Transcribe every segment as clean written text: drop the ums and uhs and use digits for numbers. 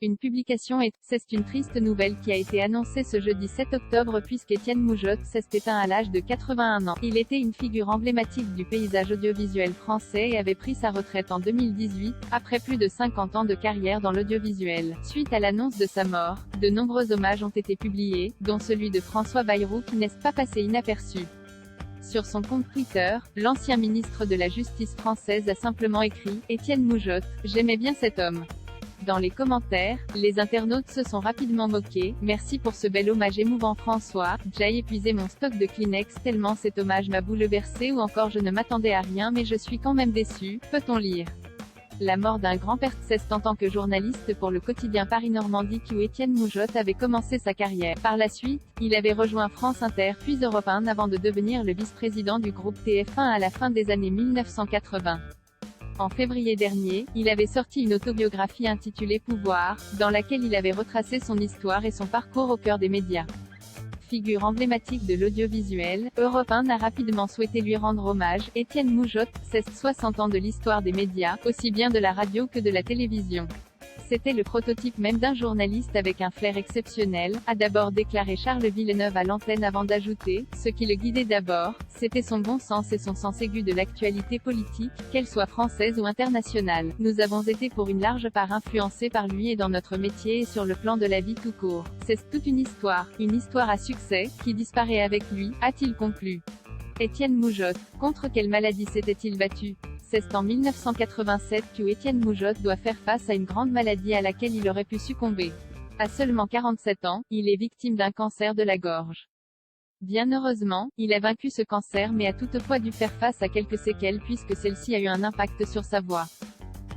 Une publication est. C'est une triste nouvelle qui a été annoncée ce jeudi 7 octobre puisqu'Étienne Moujotte s'est éteint à l'âge de 81 ans. Il était une figure emblématique du paysage audiovisuel français et avait pris sa retraite en 2018, après plus de 50 ans de carrière dans l'audiovisuel. Suite à l'annonce de sa mort, de nombreux hommages ont été publiés, dont celui de François Bayrou qui n'est pas passé inaperçu. Sur son compte Twitter, l'ancien ministre de la Justice française a simplement écrit « Étienne Moujotte, j'aimais bien cet homme ». Dans les commentaires, les internautes se sont rapidement moqués « Merci pour ce bel hommage émouvant François, j'ai épuisé mon stock de Kleenex tellement cet hommage m'a bouleversé ou encore je ne m'attendais à rien mais je suis quand même déçu », peut-on lire. La mort d'un grand-père. C'est en tant que journaliste pour le quotidien Paris-Normandie où Étienne Moujotte avait commencé sa carrière. Par la suite, il avait rejoint France Inter puis Europe 1 avant de devenir le vice-président du groupe TF1 à la fin des années 1980. En février dernier, il avait sorti une autobiographie intitulée Pouvoir, dans laquelle il avait retracé son histoire et son parcours au cœur des médias. Figure emblématique de l'audiovisuel, Europe 1 a rapidement souhaité lui rendre hommage. Étienne Moujotte, c'est 60 ans de l'histoire des médias, aussi bien de la radio que de la télévision. C'était le prototype même d'un journaliste avec un flair exceptionnel, a d'abord déclaré Charles Villeneuve à l'antenne avant d'ajouter, ce qui le guidait d'abord, c'était son bon sens et son sens aigu de l'actualité politique, qu'elle soit française ou internationale. Nous avons été pour une large part influencés par lui et dans notre métier et sur le plan de la vie tout court. C'est toute une histoire à succès, qui disparaît avec lui, a-t-il conclu. Étienne Moujotte, contre quelle maladie s'était-il battu? C'est en 1987 que Étienne Moujotte doit faire face à une grande maladie à laquelle il aurait pu succomber. À seulement 47 ans, il est victime d'un cancer de la gorge. Bien heureusement, il a vaincu ce cancer mais a toutefois dû faire face à quelques séquelles puisque celle-ci a eu un impact sur sa voix.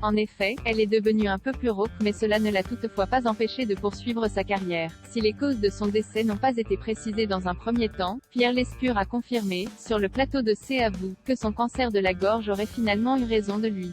En effet, elle est devenue un peu plus rauque mais cela ne l'a toutefois pas empêché de poursuivre sa carrière. Si les causes de son décès n'ont pas été précisées dans un premier temps, Pierre Lescure a confirmé, sur le plateau de C'est à vous, que son cancer de la gorge aurait finalement eu raison de lui.